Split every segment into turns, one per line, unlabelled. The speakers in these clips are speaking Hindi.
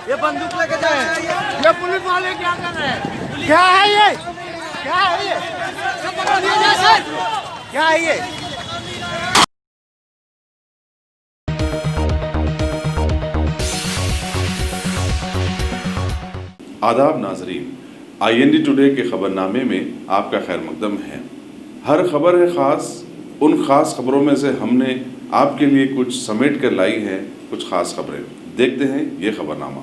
ये बंदूक लेके जा रहे हैं।
ये पुलिस वाले क्या कर रहे हैं? क्या है ये? क्या है ये? क्या है ये?
आदाब नाजरीन, IND टुडे के खबरनामे में आपका खैर मकदम है। हर खबर है ख़ास। उन ख़ास खबरों में से हमने आपके लिए कुछ समेट कर लाई है कुछ ख़ास खबरें। देखते हैं ये खबरनामा।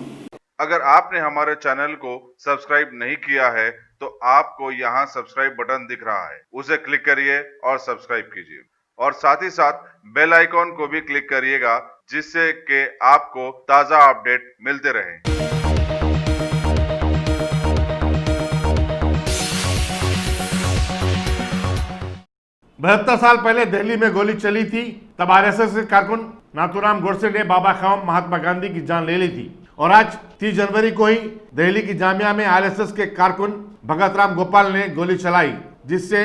अगर आपने हमारे चैनल को सब्सक्राइब नहीं किया है तो आपको यहाँ सब्सक्राइब बटन दिख रहा है, उसे क्लिक करिए और सब्सक्राइब कीजिए और साथ ही साथ बेल आइकॉन को भी क्लिक करिएगा जिससे कि आपको ताज़ा अपडेट मिलते रहें।
72 साल पहले दिल्ली में गोली चली थी, तब आरएसएस के कारकुन नाथूराम गोडसे ने बाबा साहब महात्मा गांधी की जान ले ली थी। और आज 30 जनवरी को ही दिल्ली की जामिया में आरएसएस के कारकुन भगत राम गोपाल ने गोली चलाई, जिससे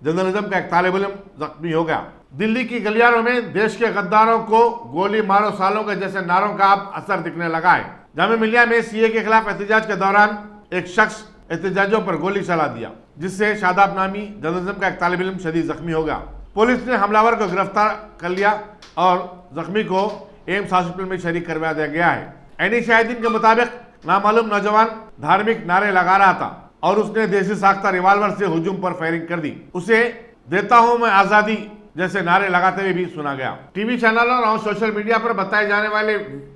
जर्नलिज्म का एक तालिब इल्म जख्मी हो गया। दिल्ली की गलियारों में देश के गद्दारों को गोली मारो सालों के जैसे नारों का अब असर दिखने लगा है। जामिया मिलिया में सीए के खिलाफ एहतजाज के दौरान एक शख्स एहतजाजियों पर गोली चला दिया, जिससे शादाब नामी जर्नलिज्म का एक तालिब इल्म शदीद जख्मी हो गया। पुलिस ने हमलावर को गिरफ्तार कर लिया और जख्मी को एम्स हॉस्पिटल में शरीक करवा दिया गया है। एनी शाहिदीन के मुताबिक नामालूम नौजवान धार्मिक नारे लगा रहा था और उसने देसी साख्ता रिवाल्वर से हुजूम पर फायरिंग कर दी। उसे देता हूं मैं आजादी जैसे नारे लगाते हुए भी सुना गया। टीवी चैनलों और सोशल मीडिया पर बताए जाने वाले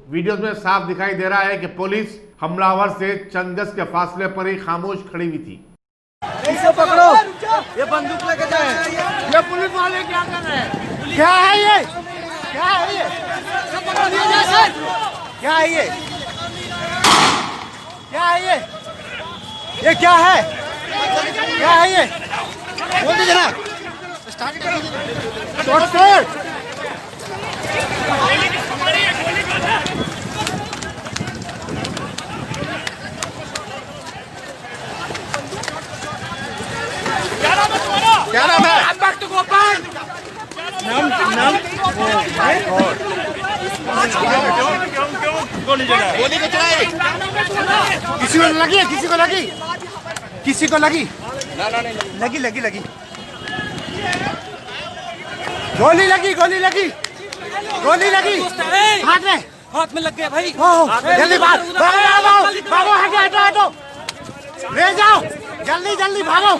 वीडियोस में साफ दिखाई दे रहा है कि पुलिस हमलावर से चंद गज के फासले पर ही खामोश खड़ी हुई थी।
इसे पकड़ो, ये बंदूक लेके जा रहे हैं।
ये पुलिस वाले क्या कर रहे हैं? क्या है ये? क्या है ये? क्या है ये? क्या है ये? ये क्या है? क्या है ये? बोल दीजिए ना। स्टार्ट करो। क्या नाम है? गोपाल। गोली को चलाई। किसी को लगी है? किसी को लगी? किसी को लगी? लगी लगी लगी। गोली लगी, गोली लगी, गोली लगी। हाथ में,
हाथ में लग गया भाई।
जल्दी भागो, भागो, हटो, हटो, ले जाओ, जल्दी जल्दी भागो,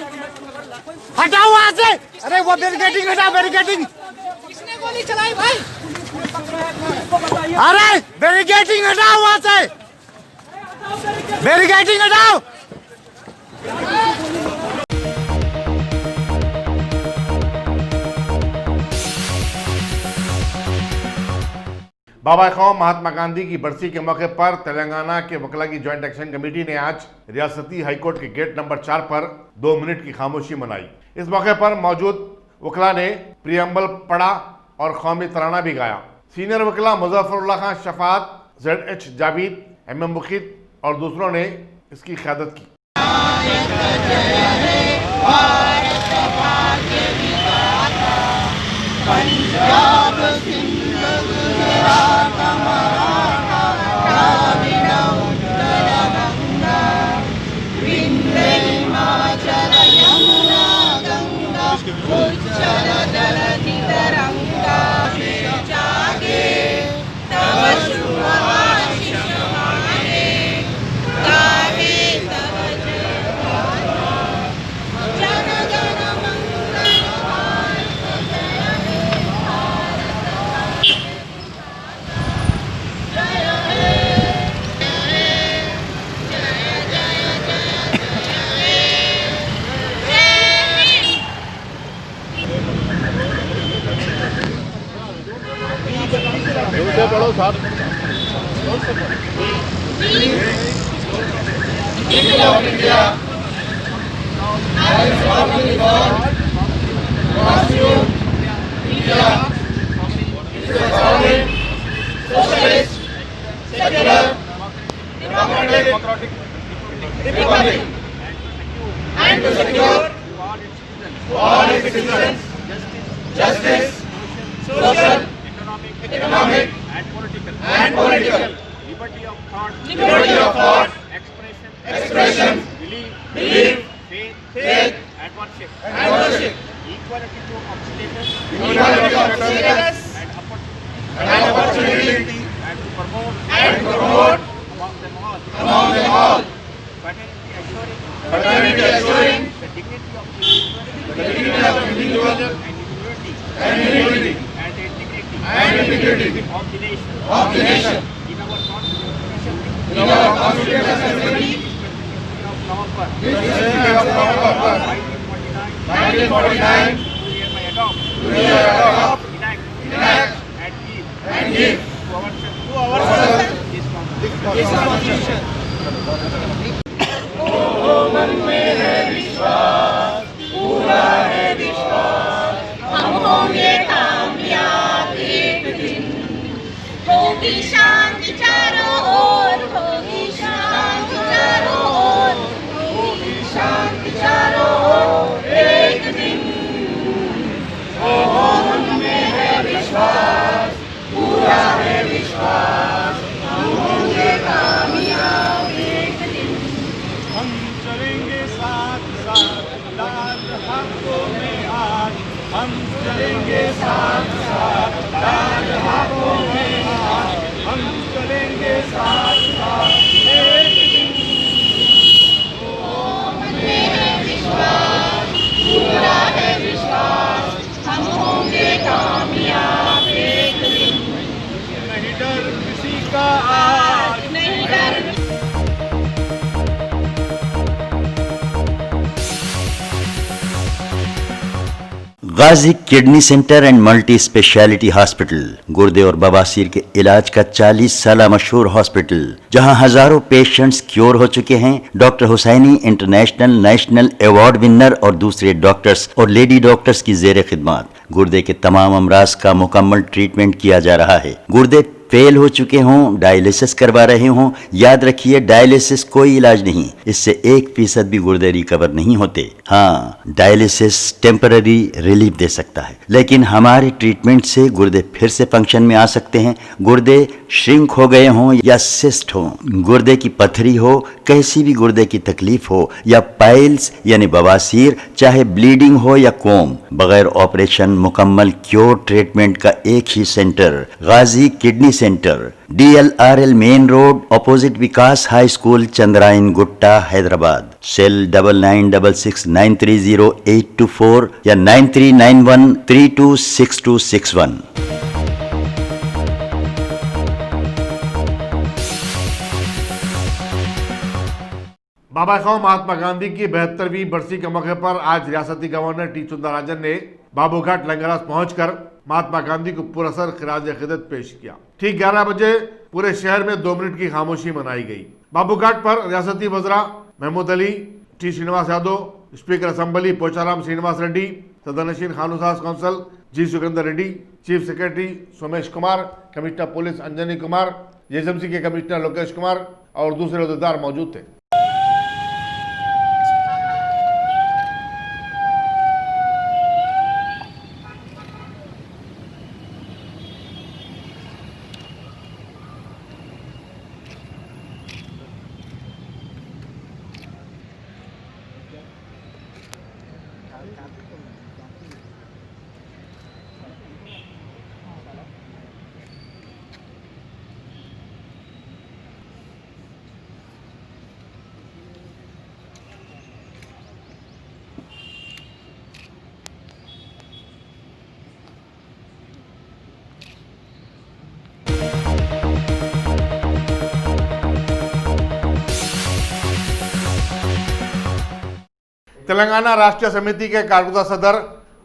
हटाओ वहां से। अरे वो बैरिकेडिंग हटाओ, बैरिकेडिंग।
किसने गोली चलाई भाई?
अरे बैरिकेडिंग हटाओ वहां से, बैरिकेडिंग हटाओ। बाबा साहब महात्मा गांधी की बरसी के मौके पर तेलंगाना के वकला की ज्वाइंट एक्शन कमेटी ने आज रियासती हाईकोर्ट के गेट नंबर 4 पर 2 मिनट की खामोशी मनाई। इस मौके पर मौजूद वकला ने प्रियम्बल पढ़ा और कौमी तराना भी गाया। सीनियर वकला मुजफ्फरुल्लाह खान शफात, ZH जावेद, MM मुखिद और दूसरों ने इसकी क़यादत की। पढ़ो साहब।
And to secure for all its citizens justice, social, economic and political liberty of thought, expression, belief, faith, and worship, equality of status and opportunity, and to promote among them all fraternity assuring the dignity of individual and unity and integrity of the nation in our Constitution Assembly of November 1949 hereby adopt, enact and give to ourselves this Constitution.
हम होंगे कामयाब एक दिन, होगी शांति चारों ओर, होगी शांति चारों ओर, होगी शांति चारों ओर एक दिन। हम में है विश्वास, पूरा है विश्वास, हम होंगे कामयाब एक दिन।
हम चलेंगे साथ साथ लाल हाथों में आज, हम चलेंगे साथ साथ लाल हाथों में आज, हम चलेंगे साथ साथ एक दिन।
मन में है विश्वास, पूरा है विश्वास, हम होंगे कामयाब एक दिन।
नहीं डर किसी का आज,
नहीं डर
Ghazi kidney centre and multi speciality hospital गुर्दे और बवासीर के इलाज का 40 साल मशहूर हॉस्पिटल, जहां हजारों पेशेंट्स क्योर हो चुके हैं। Doctor Hussaini international national award winner और दूसरे डॉक्टर्स और लेडी डॉक्टर्स की जेर खिदमत गुर्दे के तमाम अमराज का मुकम्मल ट्रीटमेंट किया जा रहा है। गुर्दे फेल हो चुके हों, डायलिसिस करवा रहे हों, याद रखिए डायलिसिस कोई इलाज नहीं, इससे 1% भी गुर्दे रिकवर नहीं होते। हाँ, डायलिसिस टेम्पररी रिलीफ दे सकता है, लेकिन हमारे ट्रीटमेंट से गुर्दे फिर से फंक्शन में आ सकते हैं। गुर्दे श्रिंक हो गए हों या सिस्ट हो, गुर्दे की पथरी हो, कैसी भी गुर्दे की तकलीफ हो या पाइल्स यानी बवासीर, चाहे ब्लीडिंग हो या कोम, बगैर ऑपरेशन मुकम्मल क्योर ट्रीटमेंट का एक ही centre Ghazi kidney centre, DLRL main road opposite Vikas high school, Chandrayan Gutta, Hyderabad. Cell 9966930824 या 9391326261।
बाबा खाओ महात्मा गांधी की 72वीं बरसी के मौके पर आज रियासती गवर्नर टी सुंदरराजन ने बाबूघाट लंगरास पहुंचकर महात्मा गांधी को पुरस्कार खिराज अकीदत पेश किया। ठीक 11 बजे पूरे शहर में 2 मिनट की खामोशी मनाई गई। बाबूघाट पर रियासती वज़रा Mahmood Ali, T Srinivas Yadav, speaker assembly Pocharam Srinivas Reddy, सदनशीन खानूसास council G Sugandhar Reddy, chief secretary Somesh Kumar, commissioner police Anjani Kumar, JSMC के कमिश्नर लोकेश कुमार और दूसरे अहदेदार मौजूद थे। तेलंगाना राष्ट्रीय समिति के कारकुदा सदर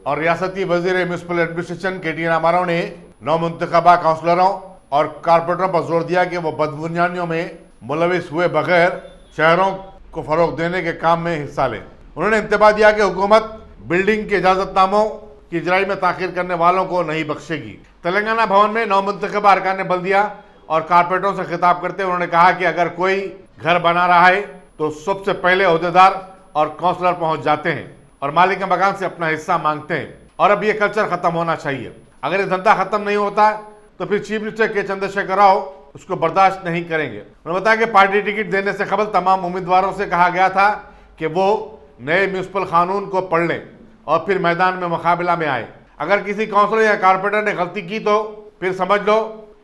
और रियासती वजीर म्यूनिसिपल एडमिनिस्ट्रेशन KT रामाराव ने नौमुंतखबा काउंसलरों और कारपोरेटरों पर जोर दिया कि वो बदबुनियादियों में मुलविस हुए बगैर शहरों को फरोग देने के काम में हिस्सा लें। उन्होंने इंतबा दिया कि हुकूमत बिल्डिंग के इजाजतनामों की इजराई में ताखीर करने वालों को नहीं बख्शेगी। तेलंगाना भवन में नौमुंतखबा अरकान बल्दिया और कारपोरेटरों से खिताब करते हुए उन्होंने कहा कि अगर कोई घर बना रहा है तो सबसे पहले ओहदेदार और काउंसलर पहुंच जाते हैं और मालिक मकान से अपना हिस्सा मांगते हैं और अब ये कल्चर खत्म होना चाहिए। अगर ये धंधा खत्म नहीं होता तो फिर चीफ मिनिस्टर के चंद्रशेखर राव उसको बर्दाश्त नहीं करेंगे। उन्होंने बताया कि पार्टी टिकट देने से कबल तमाम उम्मीदवारों से कहा गया था कि वो नए म्यूनिसिपल कानून को पढ़ लें और फिर मैदान में मुकाबला में आए। अगर किसी काउंसलर या कारपोरेटर ने गलती की तो फिर समझ लो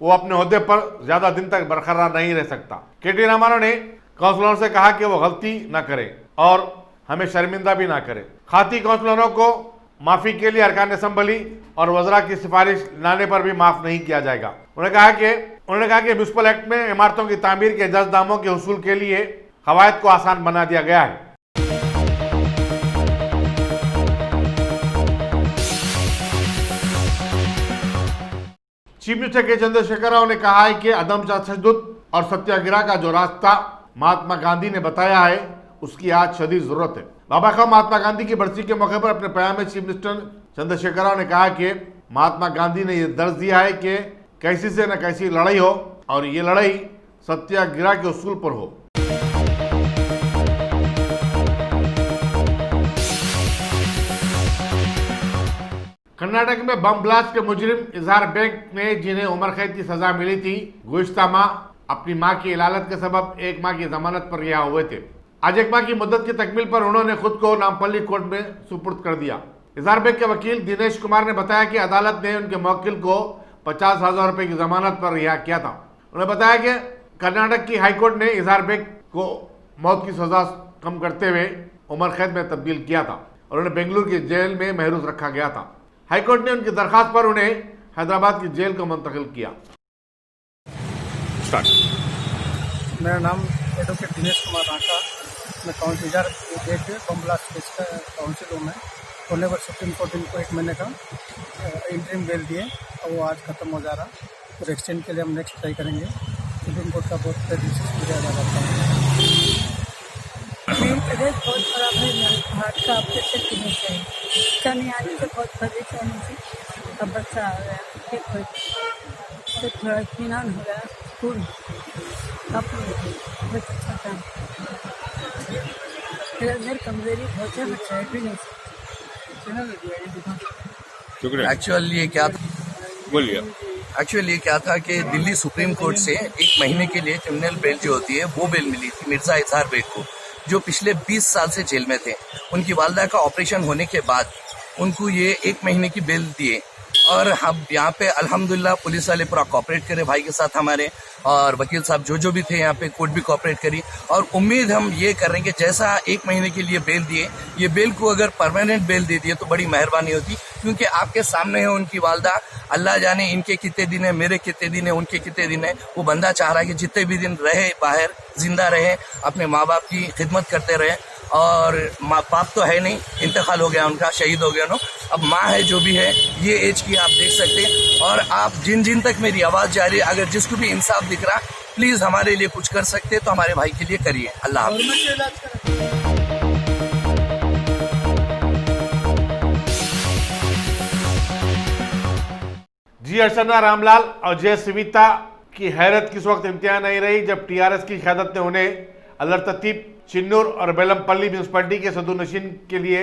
वो अपने ओहदे पर ज्यादा दिन तक बरकरार नहीं रह सकता। केटी रामाराव ने काउंसलरों से कहा कि वो गलती न करें और हमें शर्मिंदा भी ना करें। खाती काउंसलरों को माफी के लिए अरकान असम्बली और वज़रा की सिफारिश लाने पर भी माफ नहीं किया जाएगा। उन्होंने कहा कि म्यूनिसिपल एक्ट में इमारतों की तामीर के जज दामों के हुसूल के लिए कवायद को आसान बना दिया गया है। चीफ मिनिस्टर के चंद्रशेखर राव ने कहा है कि अदम तशद्दुद और सत्याग्रह का जो रास्ता महात्मा गांधी ने बताया है उसकी आज शदीद जरूरत है। बाबा साहब महात्मा गांधी की बरसी के मौके पर अपने बयान में चीफ मिनिस्टर चंद्रशेखर राव ने कहा कि महात्मा गांधी ने यह दर्ज दिया है कि कैसी से न कैसी लड़ाई हो और ये लड़ाई सत्याग्रह के उसूल पर हो। कर्नाटक में बम ब्लास्ट के मुजरिम इजहार बेग ने जिन्हें उम्र कैद की सजा मिली थी गुज़िश्ता माह अपनी मां की इलालत के सबब एक माह की जमानत पर रिहा हुए थे। आज एक माह की मुद्दत की तकमील पर उन्होंने खुद को नामपल्ली कोर्ट में सुपुर्द कर दिया। इजहार बेग के वकील दिनेश कुमार ने बताया कि अदालत ने उनके मुवक्किल को 50,000 रुपए की जमानत पर रिहा किया था। उन्होंने बताया कि कर्नाटक की हाईकोर्ट ने इजहार बेग को मौत की सजा कम करते हुए उम्र कैद में तब्दील किया था और उन्हें बेंगलुरु की जेल में महरूज रखा गया था। हाईकोर्ट ने उनकी दरखास्त पर उन्हें हैदराबाद की जेल को मुंतकिल किया।
मेरा नाम एडवोकेट दिनेश कुमार राका, मैं counsellor Beg bomb blast case का काउंसिल हूँ। मैं ऑनरेबल सुप्रीम कोर्ट इनको 1 महीने का इंटरिम बेल दिए और वो आज ख़त्म हो जा रहा और एक्सटेंड के लिए हम नेक्स्ट ट्राई करेंगे। सुप्रीम कोर्ट का बहुत डिसीजन लिया जाता है।
बहुत खराब है, हार्ट का ऑपरेशन करना चाहिए। बच्चा नहीं आने से बहुत परेशानी से अब बच्चा आ गया, ठीक हो तो थोड़ा इत्मीनान हो गया। स्कूल बच्चा था मेरे कमजोरी बहुत है, बच्चा भी नहीं सकता।
एक्चुअली ये क्या था कि दिल्ली सुप्रीम कोर्ट से 1 महीने के लिए क्रिमिनल बेल जो होती है वो बेल मिली थी मिर्जा इजहार बेग को, जो पिछले 20 साल से जेल में थे। उनकी वालदा का ऑपरेशन होने के बाद उनको ये 1 महीने की बेल दिए और हम यहाँ पे अल्हम्दुलिल्लाह पुलिस वाले पूरा कोऑपरेट करे भाई के साथ हमारे, और वकील साहब जो भी थे यहाँ पे कोर्ट भी कोऑपरेट करी। और उम्मीद हम ये कर रहे हैं कि जैसा 1 महीने के लिए बेल दिए, ये बेल को अगर परमानेंट बेल दे दिए तो बड़ी मेहरबानी होती, क्योंकि आपके सामने है उनकी वालदा। अल्लाह जाने इनके कितने दिन है, मेरे कितने दिन है, उनके कितने दिन है। वो बंदा चाह रहा है कि जितने भी दिन रहे बाहर जिंदा रहे, अपने माँ बाप की खिदमत करते रहे। और माँ बाप तो है नहीं, इंतकाल हो गया उनका, शहीद हो गया नो। अब माँ है जो भी है, ये एज की आप देख सकते हैं। और आप जिन तक मेरी आवाज़ जा रही है, अगर जिसको भी इंसाफ दिख रहा, प्लीज़ हमारे लिए कुछ कर सकते तो हमारे भाई के लिए करिए। अल्लाह हाफ़िज़।
जी अर्चना रामलाल और जय सविता की हैरत किस वक्त इंतहा नहीं रही जब टीआरएस की क़यादत ने उन्हें अलरततीब, चिन्नूर और बेलमपल्ली म्यूनसिपलिटी के सदुनशीन के लिए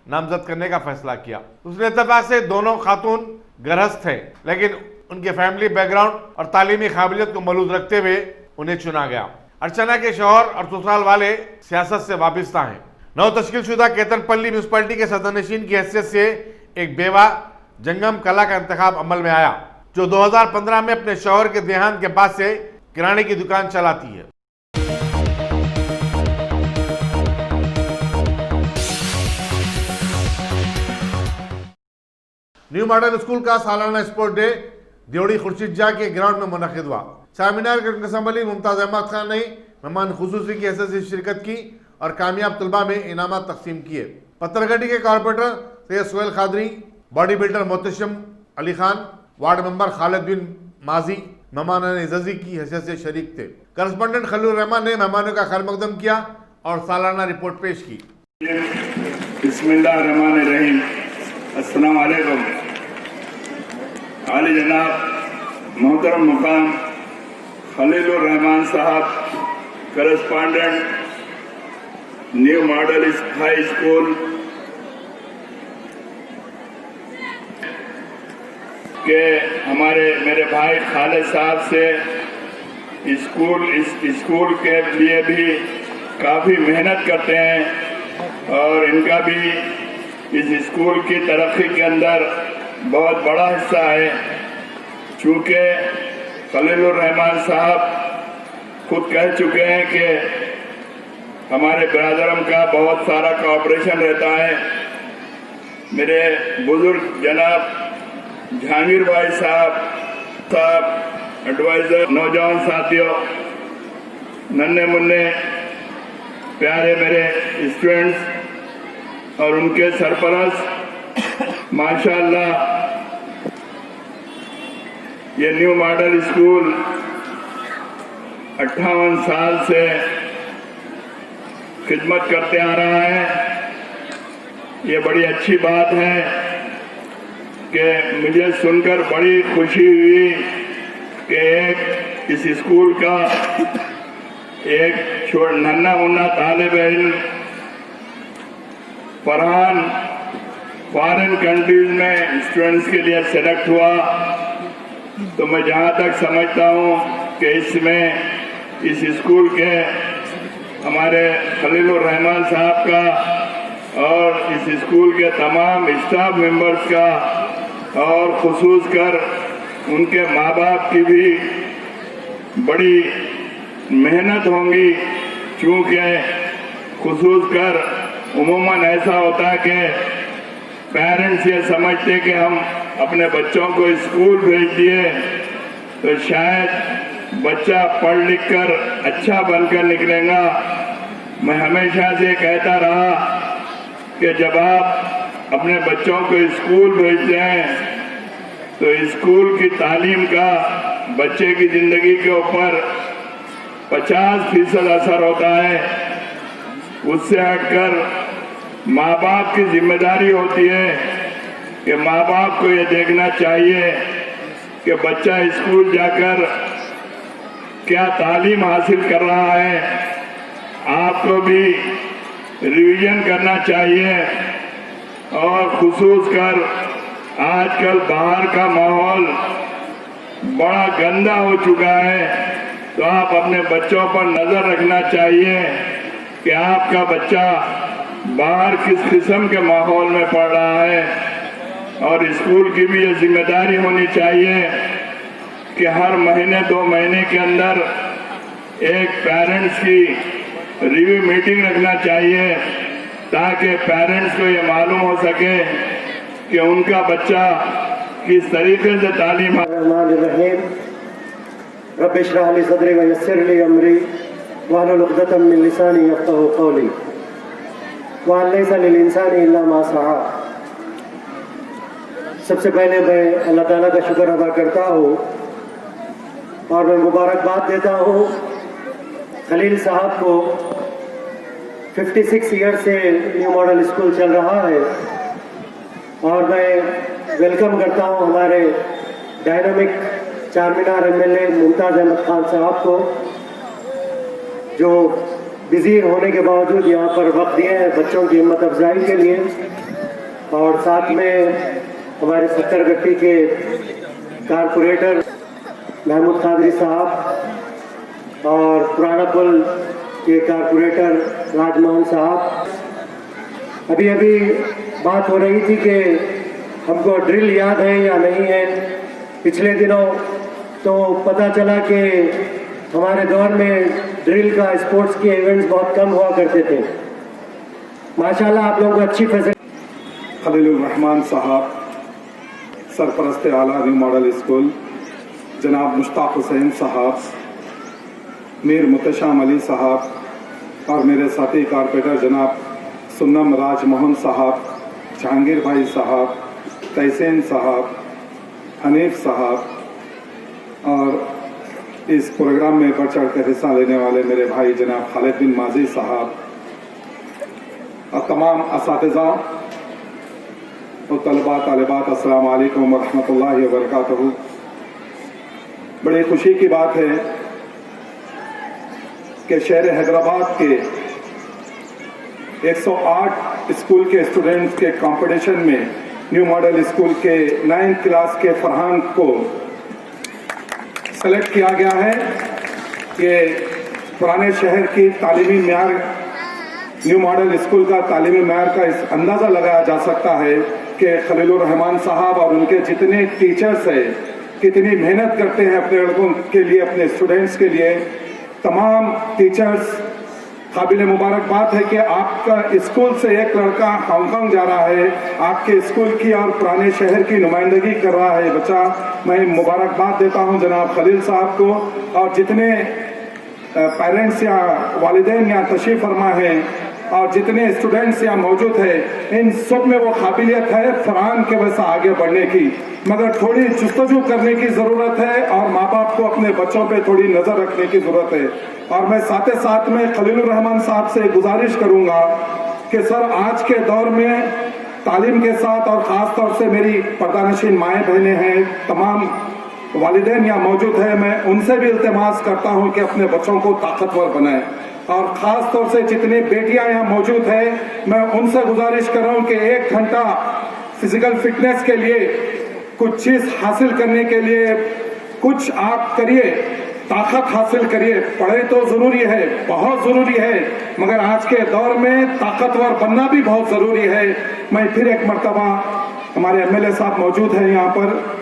नामजद करने का फैसला किया। उसने इत्तेफाक से दोनों खातून गृहस्थ हैं, लेकिन उनके फैमिली बैकग्राउंड और तालीमी काबिलियत को मलूज रखते हुए उन्हें चुना गया। अर्चना के शौहर और ससुराल वाले सियासत से वाबस्ता हैं। नौ तश्कीलशुदा केतनपल्ली म्यूनसिपलिटी के सदनशीन की हैसियत से एक बेवा जंगम कला का इंतखाब अमल में आया, जो 2015 में अपने शौहर के देहांत के बाद से किराने की दुकान चलाती है। न्यू मॉडर्न स्कूल का सालाना स्पोर्ट डे देवड़ी खुर्शीद के ग्राउंड में मुनक़िद हुआ। चामीनार के असम्बली मुमताज़ अहमद खान ने मेहमान खुसूसी की हैसियत से शिरकत की और कामयाब तलबा में इनामात तकसीम किए। पत्थरगढ़ी के corporator Syed Suhail Khadri, body builder Mohtasham Ali Khan, ward member Khalid bin Maji मेहमान इज़्ज़ी की हैसियत से शरीक थे। करस्पॉन्डेंट खलील रहमान ने मेहमानों का खैर मकदम किया और सालाना रिपोर्ट पेश की।
बिस्मिल्लाहिर्रहमानिर्रहीम। अस्सलाम वालेकुम। आले जनाब मोहतरम मुकाम खलीलुर रहमान साहब, correspondent new model high school के मेरे भाई खालिद साहब से इस स्कूल के लिए भी काफ़ी मेहनत करते हैं और इनका भी इस स्कूल की तरक्की के अंदर बहुत बड़ा हिस्सा है। चूँकि खलीलुर रहमान साहब खुद कह चुके हैं कि हमारे बिरादरम का बहुत सारा कोऑपरेशन रहता है। मेरे बुजुर्ग जनाब जहांगीर भाई साहब एडवाइज़र, नौजवान साथियों, नन्हे मुन्ने प्यारे मेरे स्टूडेंट्स और उनके सरपरस्त, माशाअल्लाह ये न्यू मॉडल स्कूल 58 साल से खिदमत करते आ रहा है। ये बड़ी अच्छी बात है कि मुझे सुनकर बड़ी खुशी हुई कि एक इस स्कूल का एक नन्हा मुन्ना तालिब इल्म फरहान फॉरेन कंट्रीज में स्टूडेंट्स के लिए सेलेक्ट हुआ। तो मैं जहाँ तक समझता हूँ कि इसमें इस स्कूल के हमारे खलीलुर रहमान साहब का और इस स्कूल के तमाम स्टाफ मेंबर्स का और खुसूस कर उनके माँ बाप की भी बड़ी मेहनत होंगी। चूँकि खुसूस कर उमूमन ऐसा होता है कि पेरेंट्स ये समझते कि हम अपने बच्चों को स्कूल भेज दिए तो शायद बच्चा पढ़ लिख कर अच्छा बनकर निकलेगा। मैं हमेशा से कहता रहा कि जब आप अपने बच्चों को स्कूल भेजते हैं तो स्कूल की तालीम का बच्चे की ज़िंदगी के ऊपर 50% असर होता है। उससे हटकर माँ बाप की जिम्मेदारी होती है कि माँ बाप को ये देखना चाहिए कि बच्चा स्कूल जाकर क्या तालीम हासिल कर रहा है। आपको भी रिवीजन करना चाहिए और खुसूस कर आजकल बाहर का माहौल बड़ा गंदा हो चुका है, तो आप अपने बच्चों पर नज़र रखना चाहिए कि आपका बच्चा बाहर किस किस्म के माहौल में पढ़ रहा है। और स्कूल की भी ये जिम्मेदारी होनी चाहिए कि हर महीने 2 महीने के अंदर एक पेरेंट्स की रिव्यू मीटिंग रखना चाहिए ताकि पेरेंट्स को ये मालूम हो सके कि उनका बच्चा किस तरीके से तालीम।
रब्बि इश्रह ली सदरी व यस्सिर ली अमरी वहलुल उक़दतम मिन लिसानी यफ़क़हू क़ौली व लैसा लिल इंसानी इल्ला मा सआ। सबसे पहले मैं अल्लाह ताला का शुक्र अदा करता हूँ और मैं मुबारकबाद देता हूँ खलील साहब को। 56 ईयर से न्यू मॉडल स्कूल चल रहा है और मैं वेलकम करता हूँ हमारे डायनामिक चारमीनार एमएलए मुमताज़ अहमद खान साहब को, जो बिजी होने के बावजूद यहाँ पर वक्त दिए हैं बच्चों की हिम्मत अफजाई के लिए। और साथ में हमारे सक्करगट्टी के कारपोरेटर महमूद कादरी साहब और पुराना पुल के कारपोरेटर राजमोहन साहब। अभी अभी बात हो रही थी कि हमको ड्रिल याद है या नहीं है। पिछले दिनों तो पता चला कि हमारे दौर में ड्रिल का स्पोर्ट्स के इवेंट्स बहुत कम हुआ करते थे। माशाल्लाह आप लोगों को अच्छी फैसिलिटी।
खलीलुर रहमान साहब, सरपरस्त आला न्यू मॉडल स्कूल, जनाब मुश्ताक हुसैन साहब, मीर मुतशाम अली साहब और मेरे साथी कारपोरेटर जनाब सुन्नम राजमोहन साहब, जहांगीर भाई साहब, तहसीन साहब, हनीफ साहब और इस प्रोग्राम में बढ़ चढ़ कर हिस्सा लेने वाले मेरे भाई जनाब खालिद बिन माजी साहब और तमाम असातिज़ा और तलबा तालिबात, अस्सलाम वालेकुम व रहमतुल्लाहि व बरकातहू। बड़ी खुशी की बात है कि शहर हैदराबाद के 108 स्कूल के स्टूडेंट्स के कंपटीशन में न्यू मॉडल स्कूल के 9th क्लास के फरहान को सेलेक्ट किया गया है ये पुराने शहर की तालीमी म्यार, न्यू मॉडल स्कूल का तालीमी म्यार का इस अंदाज़ा लगाया जा सकता है कि खलीलुर रहमान साहब और उनके जितने टीचर्स हैं कितनी मेहनत करते हैं अपने लड़कों के लिए, अपने स्टूडेंट्स के लिए। तमाम टीचर्स, काबिल मुबारकबाद है कि आपका स्कूल से एक लड़का हांगकांग जा रहा है, आपके स्कूल की और पुराने शहर की नुमाइंदगी कर रहा है बच्चा। मैं मुबारकबाद देता हूं जनाब खलील साहब को और जितने पेरेंट्स या वालिदैन या तशरीफ फरमा हैं और जितने स्टूडेंट्स यहाँ मौजूद है, इन सब में वो काबिलियत है फरहान के वैसा आगे बढ़ने की, मगर थोड़ी जुस्तजू करने की ज़रूरत है और माँ बाप को अपने बच्चों पे थोड़ी नज़र रखने की ज़रूरत है। और मैं साथ साथ में खलीलुर रहमान साहब से गुजारिश करूँगा कि सर आज के दौर में तालीम के साथ और ख़ास तौर से मेरी पर्दानशीन माएँ बहनें हैं, तमाम वालिदैन यहाँ मौजूद है, मैं उनसे भी इल्तिमास करता हूँ कि अपने बच्चों को ताकतवर बनाएं और ख़ास तौर से जितनी बेटियां यहाँ मौजूद है मैं उनसे गुजारिश कर रहा हूँ कि 1 घंटा फिजिकल फिटनेस के लिए, कुछ चीज़ हासिल करने के लिए कुछ आप करिए, ताकत हासिल करिए। पढ़ाई तो ज़रूरी है, बहुत ज़रूरी है, मगर आज के दौर में ताकतवर बनना भी बहुत ज़रूरी है। मैं फिर एक मरतबा, हमारे MLA साहब मौजूद हैं यहाँ पर,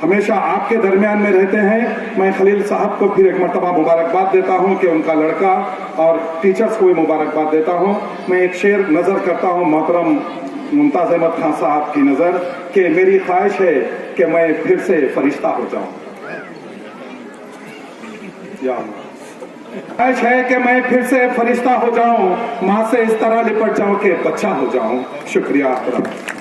हमेशा आपके दरमियान में रहते हैं, मैं खलील साहब को फिर एक मरतबा मुबारकबाद देता हूं कि उनका लड़का और टीचर्स को भी मुबारकबाद देता हूं। मैं एक शेर नज़र करता हूं मोहतरम मुमताज़ अहमद खान साहब की नज़र कि मेरी ख्वाहिश है कि मैं फिर से फरिश्ता हो जाऊं, ख्वाहिश है कि मैं फिर से फरिश्ता हो जाऊं, माँ से इस तरह लिपट जाऊं कि बच्चा हो जाऊं। शुक्रिया आपका।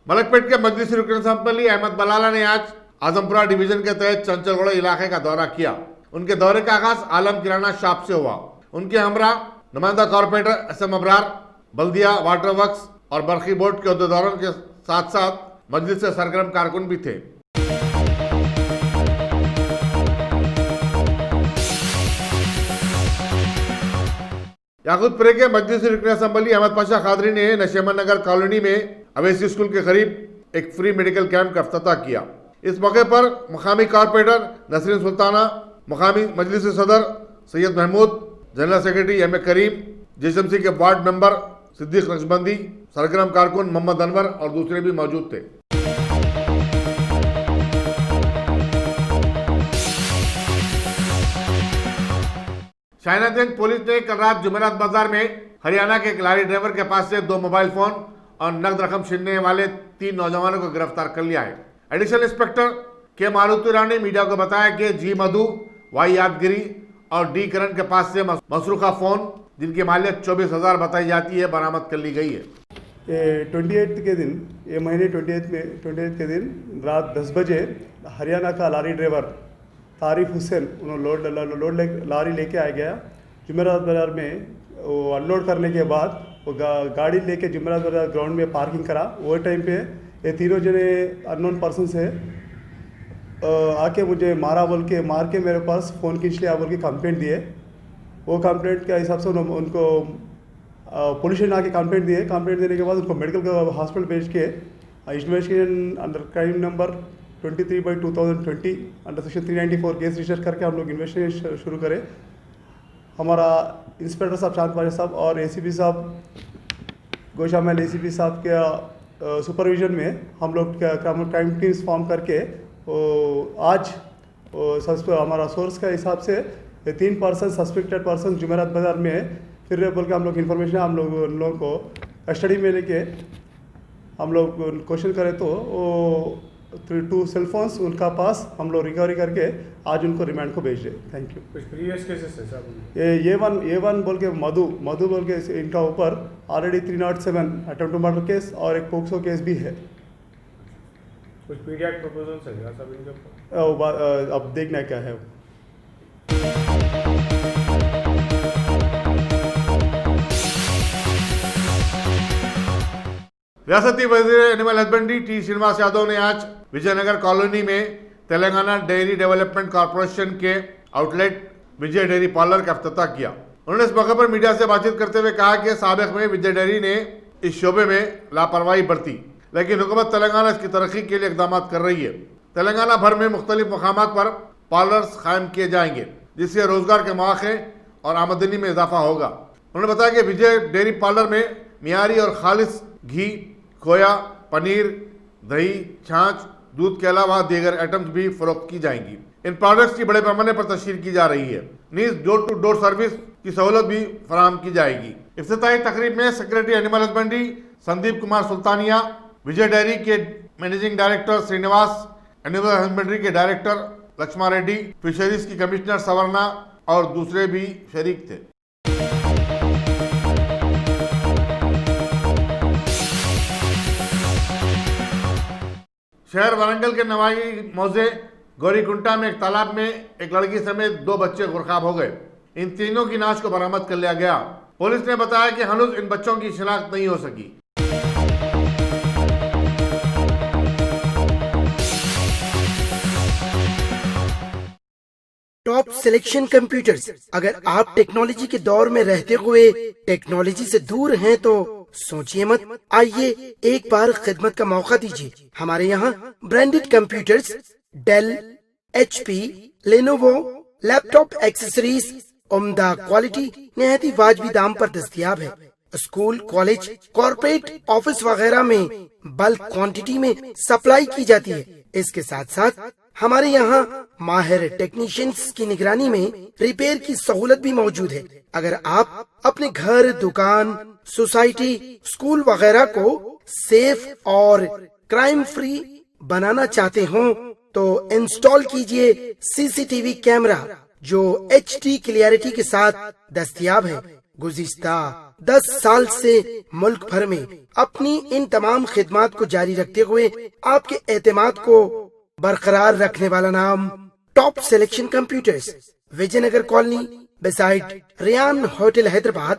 मलकपेट के मजलिसी रुकन असम्बली अहमद बलाला ने आज आजमपुरा डिवीजन के तहत चंचलगढ़ इलाके का दौरा किया। उनके दौरे का आगाज आलम किराना शॉप से हुआ। उनके हमरा नुमाइंदा कॉर्पोरेटर SM अबरार, बल्दिया, वाटर वर्क्स और बरखी बोर्ड के अहदेदारों के साथ साथ मजलिस से सरगर्म कारकुन भी थे। याकूतपुरे के मजलिसी रुकन असम्बली अहमद पाशा खादरी ने नशेमन नगर कॉलोनी में अवैसी स्कूल के करीब एक फ्री मेडिकल कैंप का इफ्तिताह किया। इस मौके पर मुकामी कॉर्पोरेटर नसरीन सुल्ताना, मुकामी मजलिस सदर Syed Mahmood, general secretary MA Karim, JSMC के वार्ड मेंबर सिद्दीक नक्शबंदी, सरगर्म कारकुन मोहम्मद अनवर और दूसरे भी मौजूद थे। शाहीनागंज पुलिस ने कल रात जुमेरात बाजार में हरियाणा के एक लारी ड्राइवर के पास से 2 मोबाइल फोन और नकद रकम छीनने वाले 3 नौजवानों को गिरफ्तार कर लिया है। एडिशनल इंस्पेक्टर के मारुति राव ने मीडिया को बताया कि जी मधु, Y यादगिरी और D करण के पास से मसरूखा फोन जिनकी मालियत 24,000 बताई जाती है बरामद कर ली गई है।
28 के दिन, ये महीने 28 के दिन रात 10 बजे हरियाणा का लारी ड्राइवर तारिफ हुसैन उन्होंने लोड लारी लेके आ गया जुमेरात बाज़ार में। वो अनलोड करने के बाद वो गाड़ी लेके जुमेरात बाज़ार ग्राउंड में पार्किंग करा। वो टाइम पे ये तीनों जने अननोन पर्सन से आके मुझे मार के मेरे पास फ़ोन खींच लिया बोल के कंप्लेंट दिए। वो कंप्लेंट के हिसाब से उनको पुलिस ने आके कंप्लेंट दिए। कंप्लेंट देने के बाद उनको मेडिकल हॉस्पिटल भेज के investigation under crime number 23/2020 under section 394 case register करके हम लोग इन्वेस्टिगेशन शुरू करें। हमारा इंस्पेक्टर साहब चांद पाशा साहब और ACP साहब गोशामहल ACP साहब के सुपरविजन में हम लोग क्राइम टीम्स फॉर्म करके आज हमारा सोर्स का हिसाब से 3 पर्सन सस्पेक्टेड पर्सन जुमेरात बाज़ार में फिर रहे बोल के हम लोग इन्फॉर्मेशन हम लोग उन लोगों को कस्टडी में लेके हम लोग क्वेश्चन करें तो वो 2 सेल फोन्स उनका पास हम लोग रिकवरी करके आज उनको रिमांड को भेज रहे। Thank you.
कुछ प्रीवियस केसेस है सब
ये वन बोल के मधु बोल के इनका ऊपर already 307 attempt to murder case और एक पोक्सो केस भी है।
कुछ पीडियाट्रिक प्रपोजल्स है सब इनके ऊपर
अब देखना क्या है।
रियासती वजीर animal husbandry T Srinivas Yadav ने आज विजयनगर कॉलोनी में तेलंगाना डेयरी डेवलपमेंट कॉर्पोरेशन के आउटलेट विजय डेयरी पार्लर का अफ्ताह किया। उन्होंने इस मौके पर मीडिया से बातचीत करते हुए कहा कि साबिक में विजय डेयरी ने इस शोबे में लापरवाही बरती, लेकिन हुकूमत तेलंगाना इसकी तरक्की के लिए इकदाम कर रही है। तेलंगाना भर में मुख्तलिफ मकामात पर पार्लर्स कायम किए जाएंगे, जिससे रोजगार के मौके और आमदनी में इजाफा होगा। उन्होंने बताया कि विजय डेयरी पार्लर में मियारी और खालिस घी, खोया, पनीर, दही, छाछ, दूध के अलावा दीगर आइटम्स भी फरोख्त की जाएंगी। इन प्रोडक्ट्स की बड़े पैमाने पर तशहीर की जा रही है। नीज डोर टू डोर सर्विस की सहूलत भी फराहम की जाएगी। इफ्तिताही तकरीब में secretary animal husbandry Sandeep Kumar Sultania, Vijay dairy के managing director Srinivas, animal husbandry के डायरेक्टर लक्ष्मा रेड्डी, फिशरीज की कमिश्नर सवर्णा और दूसरे भी शरीक थे। शहर वारंगल के नवाई मौजे गौरीकुंटा में एक तालाब में एक लड़की समेत 2 बच्चे गुरखाब हो गए। इन तीनों की नाश को बरामद कर लिया गया। पुलिस ने बताया कि हनुज इन बच्चों की शिनाख्त नहीं हो सकी।
Top selection computers. अगर आप टेक्नोलॉजी के दौर में रहते हुए टेक्नोलॉजी से दूर हैं तो सोचिए मत, आइए एक बार खिदमत का मौका दीजिए। हमारे यहाँ branded computers Dell, HP, Lenovo, laptop accessories उम्दा क्वालिटी निहायत ही वाजबी दाम पर दस्तयाब है। स्कूल, कॉलेज, कॉर्पोरेट, ऑफिस वगैरह में बल्क क्वांटिटी में सप्लाई की जाती है। इसके साथ साथ हमारे यहाँ माहिर टेक्नीशियंस की निगरानी में रिपेयर की सहूलत भी मौजूद है। अगर आप अपने घर, दुकान, सोसाइटी, स्कूल वगैरह को सेफ और क्राइम फ्री बनाना चाहते हो तो इंस्टॉल कीजिए CCTV कैमरा जो HD क्लियरिटी के साथ दस्तयाब है। गुज़िश्ता 10 साल से मुल्क भर में अपनी इन तमाम खिदमात को जारी रखते हुए आपके एतमाद को बरकरार रखने वाला नाम top selection computers, Vijayanagar colony beside Riyan hotel Hyderabad.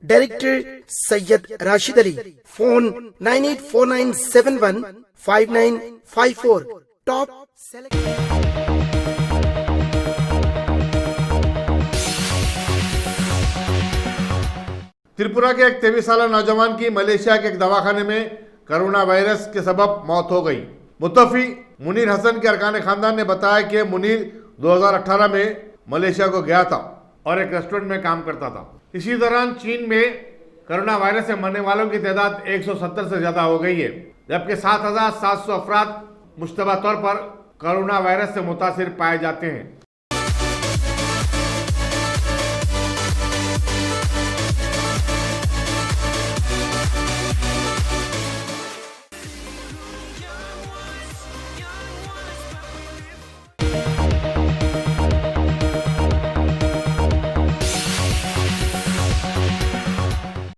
Director Syed Rashid Ali. Phone 9849715954। Top
Tripura के एक 23 साल नौजवान की मलेशिया के एक दवाखाने में कोरोना वायरस के सबब मौत हो गई। मुतफी मुनीर हसन के अरकान खानदान ने बताया कि मुनीर 2018 में मलेशिया को गया था और एक रेस्टोरेंट में काम करता था। इसी दौरान चीन में कोरोना वायरस से मरने वालों की तादाद 170 से ज्यादा हो गई है, जबकि 7,700 अफराद मुश्तबा तौर पर कोरोना वायरस से मुतासिर पाए जाते हैं।